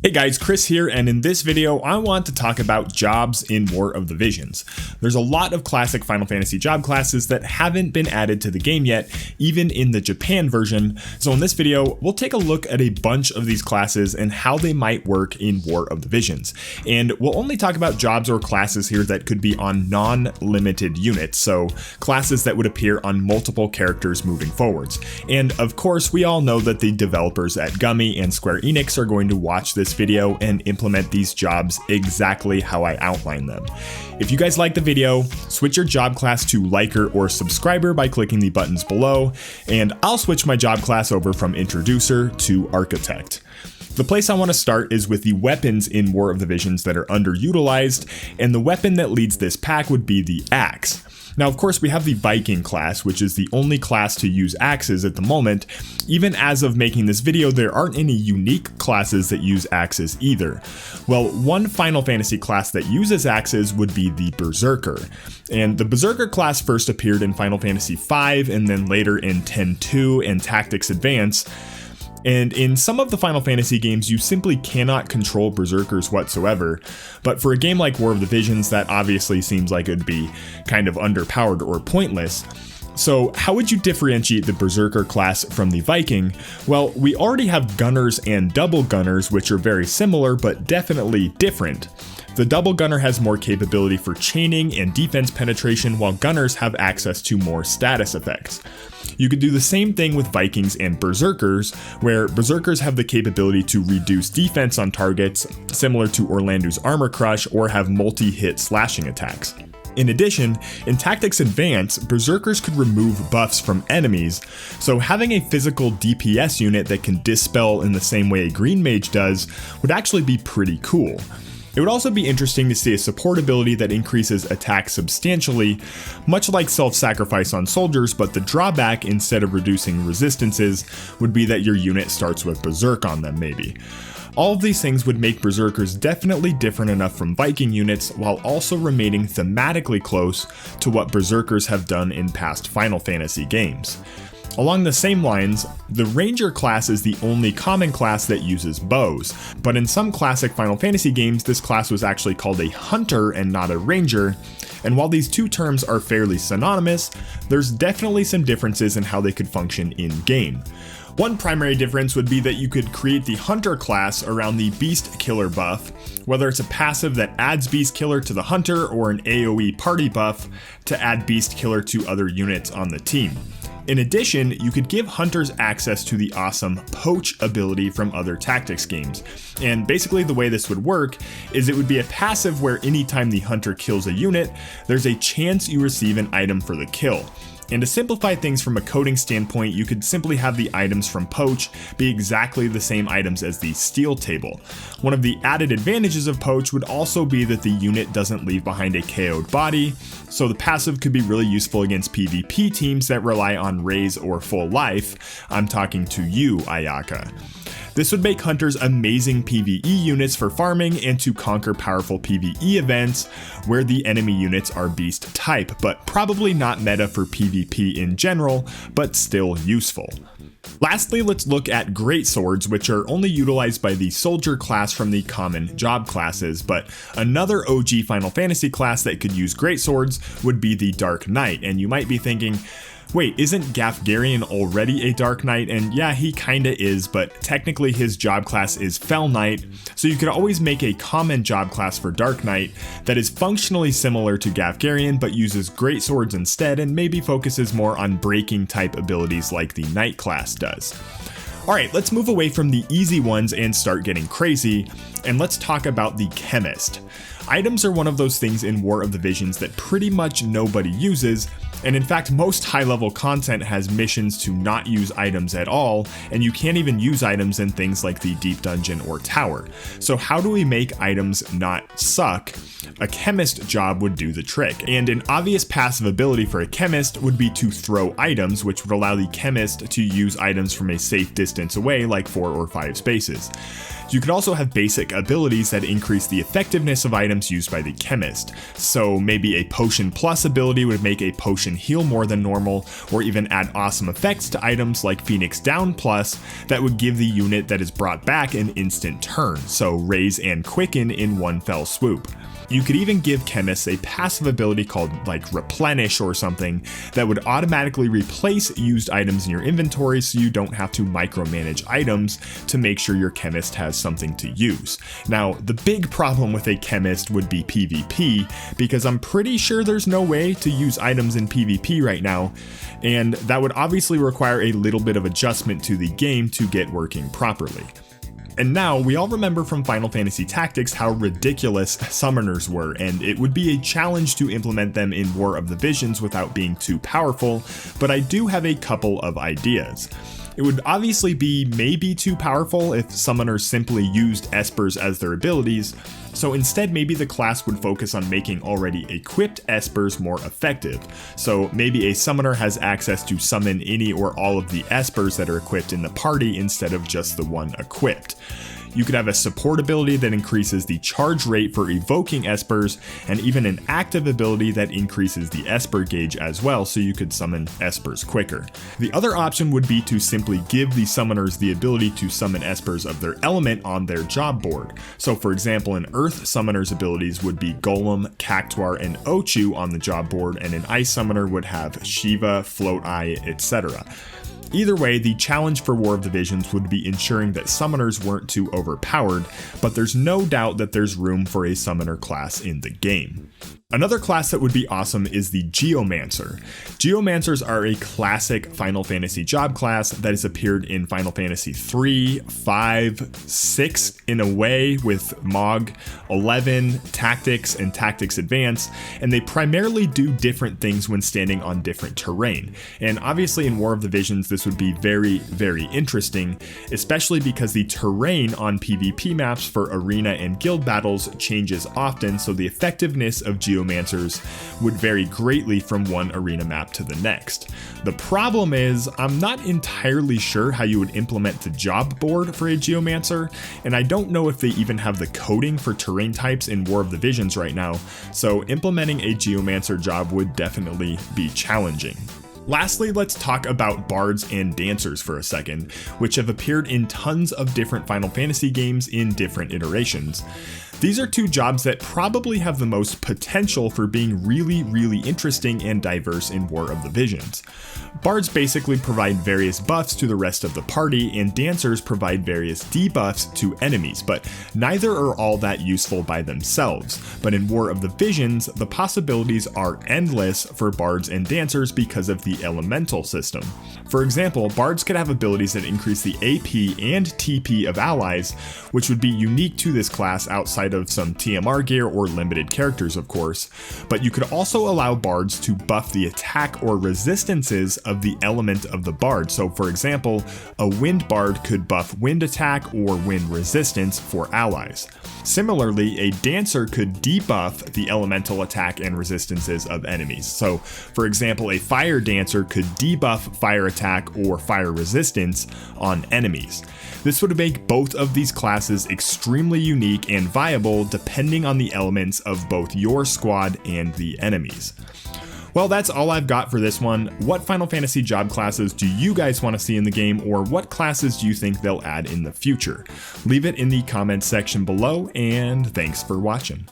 Hey guys, Chris here, and in this video I want to talk about jobs in War of the Visions. There's a lot of classic Final Fantasy job classes that haven't been added to the game yet, even in the Japan version, so in this video we'll take a look at a bunch of these classes and how they might work in War of the Visions. And we'll only talk about jobs or classes here that could be on non-limited units, so classes that would appear on multiple characters moving forwards. And of course we all know that the developers at Gummy and Square Enix are going to watch this video and implement these jobs exactly how I outline them. If you guys like the video, switch your job class to liker or subscriber by clicking the buttons below, and I'll switch my job class over from introducer to architect. The place I want to start is with the weapons in War of the Visions that are underutilized, and the weapon that leads this pack would be the axe. Now, of course, we have the Viking class, which is the only class to use axes at the moment. Even as of making this video, there aren't any unique classes that use axes either. Well, one Final Fantasy class that uses axes would be the Berserker. And the Berserker class first appeared in Final Fantasy V and then later in 10-2 and Tactics Advance. And in some of the Final Fantasy games, you simply cannot control Berserkers whatsoever, but for a game like War of the Visions, that obviously seems like it'd be kind of underpowered or pointless. So how would you differentiate the Berserker class from the Viking? Well, we already have Gunners and Double Gunners, which are very similar, but definitely different. The Double Gunner has more capability for chaining and defense penetration, while Gunners have access to more status effects. You could do the same thing with Vikings and Berserkers, where Berserkers have the capability to reduce defense on targets, similar to Orlando's Armor Crush, or have multi-hit slashing attacks. In addition, in Tactics Advance, Berserkers could remove buffs from enemies, so having a physical DPS unit that can dispel in the same way a Green Mage does would actually be pretty cool. It would also be interesting to see a support ability that increases attack substantially, much like self-sacrifice on soldiers, but the drawback, instead of reducing resistances, would be that your unit starts with Berserk on them maybe. All of these things would make Berserkers definitely different enough from Viking units, while also remaining thematically close to what Berserkers have done in past Final Fantasy games. Along the same lines, the Ranger class is the only common class that uses bows, but in some classic Final Fantasy games this class was actually called a Hunter and not a Ranger, and while these two terms are fairly synonymous, there's definitely some differences in how they could function in-game. One primary difference would be that you could create the Hunter class around the Beast Killer buff, whether it's a passive that adds Beast Killer to the Hunter or an AoE party buff to add Beast Killer to other units on the team. In addition, you could give hunters access to the awesome Poach ability from other tactics games. And basically the way this would work is it would be a passive where anytime the hunter kills a unit, there's a chance you receive an item for the kill. And to simplify things from a coding standpoint, you could simply have the items from Poach be exactly the same items as the Steel Table. One of the added advantages of Poach would also be that the unit doesn't leave behind a KO'd body, so the passive could be really useful against PvP teams that rely on Raise or Full Life. I'm talking to you, Ayaka. This would make hunters amazing PvE units for farming and to conquer powerful PvE events where the enemy units are beast type, but probably not meta for PvP in general, but still useful. Lastly, let's look at great swords, which are only utilized by the soldier class from the common job classes, but another OG Final Fantasy class that could use great swords would be the Dark Knight, and you might be thinking, wait, isn't Gafgarian already a Dark Knight? And yeah, he kinda is, but technically his job class is Fell Knight, so you could always make a common job class for Dark Knight that is functionally similar to Gafgarian but uses great swords instead and maybe focuses more on breaking type abilities like the Knight class does. Alright, let's move away from the easy ones and start getting crazy, and let's talk about the Chemist. Items are one of those things in War of the Visions that pretty much nobody uses, and in fact most high-level content has missions to not use items at all, and you can't even use items in things like the Deep Dungeon or Tower. So how do we make items not suck? A Chemist job would do the trick, and an obvious passive ability for a Chemist would be to throw items, which would allow the Chemist to use items from a safe distance away, like 4 or 5 spaces. You could also have basic abilities that increase the effectiveness of items used by the Chemist. So maybe a Potion Plus ability would make a potion potion heal more than normal, or even add awesome effects to items like Phoenix Down Plus that would give the unit that is brought back an instant turn, so raise and quicken in one fell swoop. You could even give Chemist a passive ability called like Replenish or something that would automatically replace used items in your inventory so you don't have to micromanage items to make sure your Chemist has something to use. Now, the big problem with a Chemist would be PvP, because I'm pretty sure there's no way to use items in PvP right now, and that would obviously require a little bit of adjustment to the game to get working properly. And now, we all remember from Final Fantasy Tactics how ridiculous summoners were, and it would be a challenge to implement them in War of the Visions without being too powerful, but I do have a couple of ideas. It would obviously be maybe too powerful if summoners simply used espers as their abilities, so instead maybe the class would focus on making already equipped espers more effective. So maybe a summoner has access to summon any or all of the espers that are equipped in the party instead of just the one equipped. You could have a support ability that increases the charge rate for evoking espers, and even an active ability that increases the esper gauge as well, so you could summon espers quicker. The other option would be to simply give the summoners the ability to summon espers of their element on their job board. So for example, an earth summoner's abilities would be Golem, Cactuar, and Ochu on the job board, and an ice summoner would have Shiva, Float Eye, etc. Either way, the challenge for War of the Visions would be ensuring that summoners weren't too overpowered, but there's no doubt that there's room for a summoner class in the game. Another class that would be awesome is the Geomancer. Geomancers are a classic Final Fantasy job class that has appeared in Final Fantasy 3, 5, 6 in a way with MOG, 11, Tactics, and Tactics Advance, and they primarily do different things when standing on different terrain. And obviously in War of the Visions this would be very, very interesting, especially because the terrain on PvP maps for arena and guild battles changes often, so the effectiveness of Geomancers would vary greatly from one arena map to the next. The problem is, I'm not entirely sure how you would implement the job board for a Geomancer, and I don't know if they even have the coding for terrain types in War of the Visions right now, so implementing a Geomancer job would definitely be challenging. Lastly, let's talk about bards and dancers for a second, which have appeared in tons of different Final Fantasy games in different iterations. These are two jobs that probably have the most potential for being really, really interesting and diverse in War of the Visions. Bards basically provide various buffs to the rest of the party, and dancers provide various debuffs to enemies, but neither are all that useful by themselves. But in War of the Visions, the possibilities are endless for bards and dancers because of the elemental system. For example, bards could have abilities that increase the AP and TP of allies, which would be unique to this class outside of some TMR gear or limited characters, of course, but you could also allow bards to buff the attack or resistances of the element of the bard. So for example, a wind bard could buff wind attack or wind resistance for allies. Similarly, a dancer could debuff the elemental attack and resistances of enemies. So for example, a fire dancer could debuff fire attack or fire resistance on enemies. This would make both of these classes extremely unique and viable depending on the elements of both your squad and the enemies. Well, that's all I've got for this one. What Final Fantasy job classes do you guys want to see in the game, or what classes do you think they'll add in the future? Leave it in the comments section below, and thanks for watching.